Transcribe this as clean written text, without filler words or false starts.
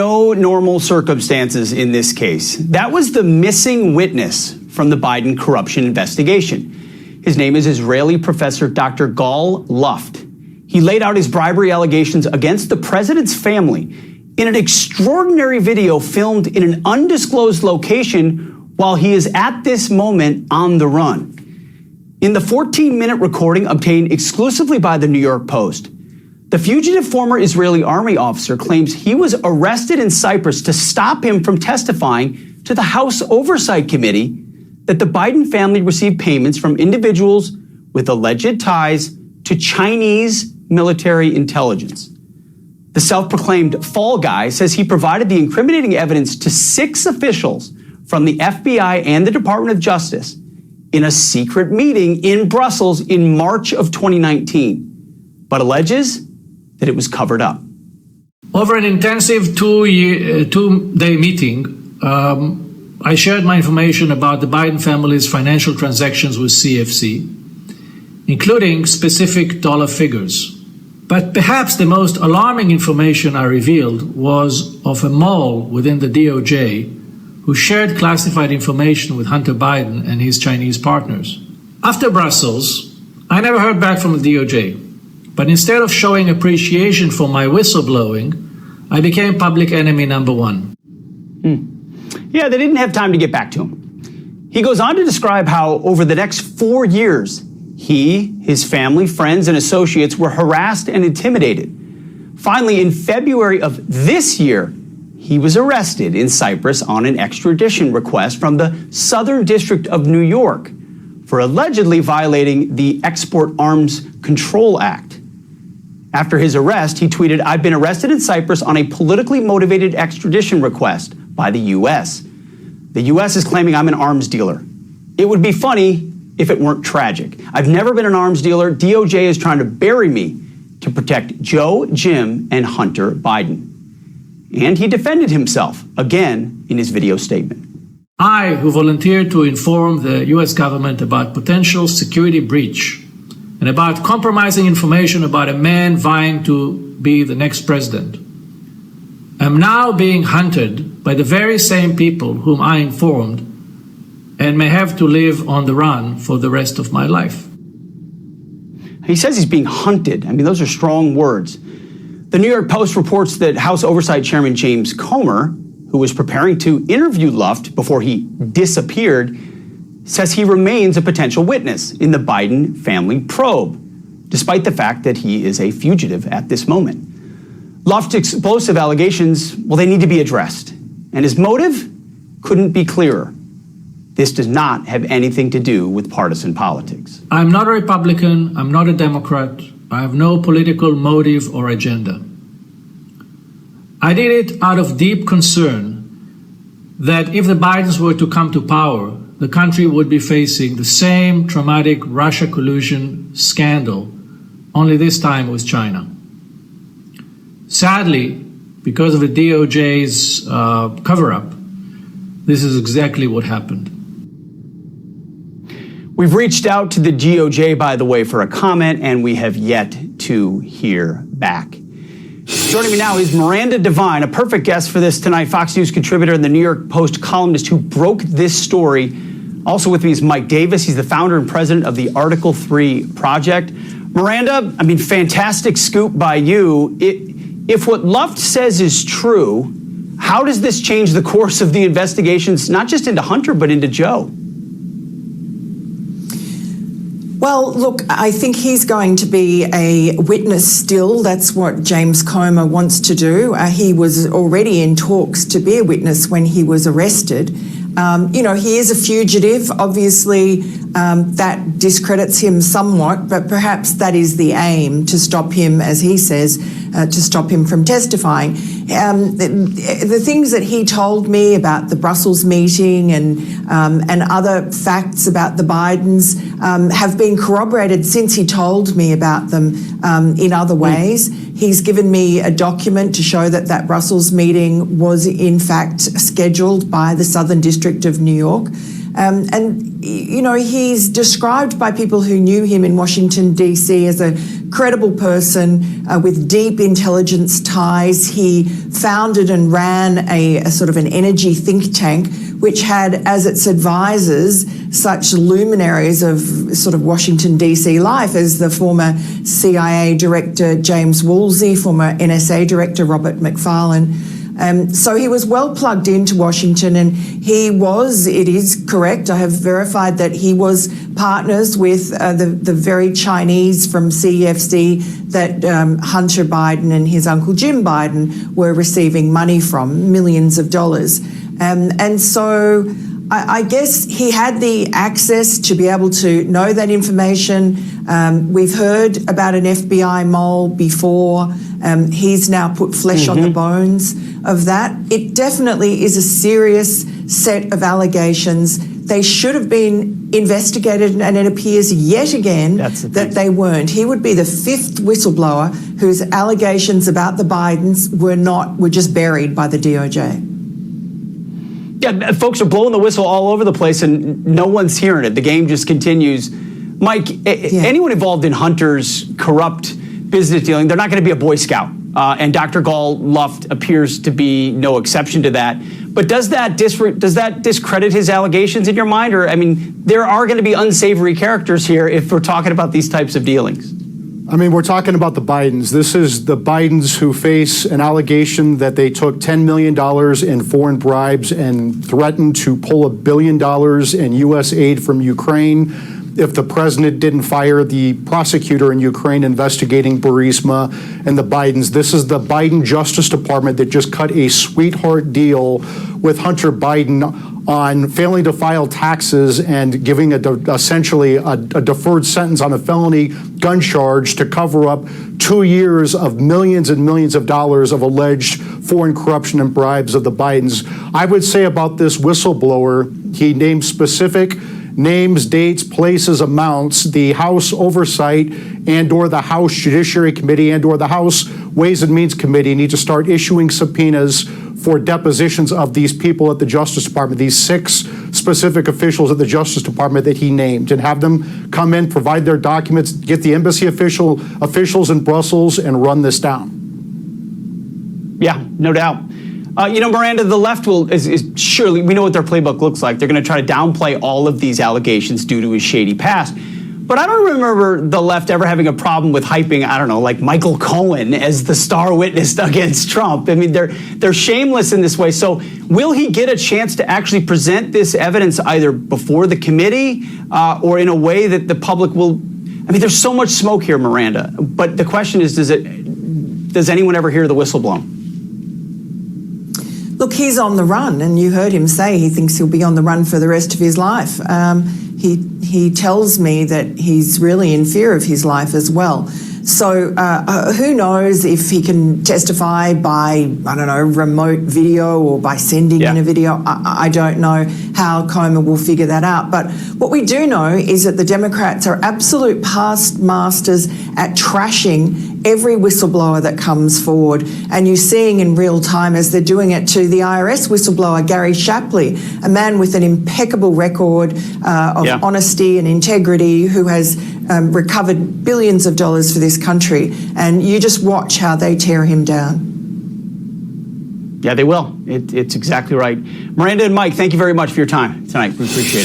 No normal circumstances in this case. That was the missing witness from the Biden corruption investigation. His name is Israeli professor Dr. Gal Luft. He laid out his bribery allegations against the president's family in an extraordinary video filmed in an undisclosed location while he is at this moment on the run. In the 14-minute recording obtained exclusively by the New York Post, the fugitive former Israeli army officer claims he was arrested in Cyprus to stop him from testifying to the House Oversight Committee that the Biden family received payments from individuals with alleged ties to Chinese military intelligence. The self-proclaimed fall guy says he provided the incriminating evidence to 6 officials from the FBI and the Department of Justice in a secret meeting in Brussels in March of 2019, but alleges that it was covered up. Over an intensive two-day meeting, I shared my information about the Biden family's financial transactions with CFC, including specific dollar figures. But perhaps the most alarming information I revealed was of a mole within the DOJ who shared classified information with Hunter Biden and his Chinese partners. After Brussels, I never heard back from the DOJ. But instead of showing appreciation for my whistleblowing, I became public enemy number 1. Yeah, they didn't have time to get back to him. He goes on to describe how over the next 4 years, he, his family, friends, and associates were harassed and intimidated. Finally, in February of this year, he was arrested in Cyprus on an extradition request from the Southern District of New York for allegedly violating the Export Arms Control Act. After his arrest, he tweeted, "I've been arrested in Cyprus on a politically motivated extradition request by the U.S. The U.S. is claiming I'm an arms dealer. It would be funny if it weren't tragic. I've never been an arms dealer. DOJ is trying to bury me to protect Joe, Jim, and Hunter Biden." And he defended himself again in his video statement. I, who volunteered to inform the U.S. government about potential security breach and about compromising information about a man vying to be the next president, am now being hunted by the very same people whom I informed and may have to live on the run for the rest of my life. He says he's being hunted. I mean, those are strong words. The New York Post reports that House Oversight Chairman James Comer, who was preparing to interview Luft before he disappeared, says he remains a potential witness in the Biden family probe, despite the fact that he is a fugitive at this moment. Luft's explosive allegations, well, they need to be addressed. And his motive couldn't be clearer. This does not have anything to do with partisan politics. I'm not a Republican. I'm not a Democrat. I have no political motive or agenda. I did it out of deep concern that if the Bidens were to come to power, the country would be facing the same traumatic Russia collusion scandal, only this time with China. Sadly, because of the DOJ's cover-up, this is exactly what happened. We've reached out to the DOJ, by the way, for a comment, and we have yet to hear back. Joining me now is Miranda Devine, a perfect guest for this tonight, Fox News contributor and the New York Post columnist who broke this story. Also with me is Mike Davis. He's the founder and president of the Article 3 Project. Miranda, I mean, fantastic scoop by you. If what Luft says is true, how does this change the course of the investigations, not just into Hunter, but into Joe? Well, look, I think he's going to be a witness still. That's what James Comer wants to do. He was already in talks to be a witness when he was arrested. He is a fugitive. Obviously, that discredits him somewhat, but perhaps that is the aim, to stop him, as he says, to stop him from testifying. The things that he told me about the Brussels meeting and other facts about the Bidens have been corroborated since he told me about them in other ways. He's given me a document to show that that Brussels meeting was in fact scheduled by the Southern District of New York. He's described by people who knew him in Washington, D.C. as a credible person with deep intelligence ties. He founded and ran a sort of an energy think tank, which had as its advisors such luminaries of sort of Washington, D.C. life as the former CIA Director James Woolsey, former NSA Director Robert McFarlane. So he was well plugged into Washington, and he was, it is correct, I have verified that he was partners with the very Chinese from CEFC that Hunter Biden and his uncle Jim Biden were receiving money from, millions of dollars. And so I guess he had the access to be able to know that information. We've heard about an FBI mole before. He's now put flesh on the bones of that. It definitely is a serious set of allegations. They should have been investigated, and it appears yet again that they weren't. He would be the fifth whistleblower whose allegations about the Bidens were just buried by the DOJ. Yeah, folks are blowing the whistle all over the place and no one's hearing it. The game just continues. Mike, anyone involved in Hunter's corrupt business dealing, they're not going to be a Boy Scout. And Dr. Gall Luft appears to be no exception to that. But does that discredit his allegations in your mind? Or, I mean, there are going to be unsavory characters here if we're talking about these types of dealings. I mean, we're talking about the Bidens. This is the Bidens who face an allegation that they took $10 million in foreign bribes and threatened to pull $1 billion in U.S. aid from Ukraine if the president didn't fire the prosecutor in Ukraine investigating Burisma and the Bidens. This is the Biden Justice Department that just cut a sweetheart deal with Hunter Biden on failing to file taxes and giving essentially a deferred sentence on a felony gun charge to cover up 2 years of millions and millions of dollars of alleged foreign corruption and bribes of the Bidens. I would say about this whistleblower, he named specific names, dates, places, amounts. The House Oversight and or the House Judiciary Committee and or the House Ways and Means Committee need to start issuing subpoenas for depositions of these people at the Justice Department, these 6 specific officials at the Justice Department that he named, and have them come in, provide their documents, get the embassy officials in Brussels and run this down. Yeah, no doubt. Miranda, the left is surely, we know what their playbook looks like. They're going to try to downplay all of these allegations due to his shady past. But I don't remember the left ever having a problem with hyping, I don't know, like Michael Cohen as the star witness against Trump. I mean, they're shameless in this way. So will he get a chance to actually present this evidence either before the committee or in a way that the public will? I mean, there's so much smoke here, Miranda. But the question is, does anyone ever hear the whistle blown? Look, he's on the run, and you heard him say he thinks he'll be on the run for the rest of his life. He tells me that he's really in fear of his life as well. So who knows if he can testify by, I don't know, remote video or by sending in a video. I don't know how Comer will figure that out. But what we do know is that the Democrats are absolute past masters at trashing every whistleblower that comes forward. And you're seeing in real time as they're doing it to the IRS whistleblower, Gary Shapley, a man with an impeccable record of honesty and integrity who has recovered billions of dollars for this country. And you just watch how they tear him down. Yeah, they will. It's exactly right. Miranda and Mike, thank you very much for your time tonight. We appreciate it.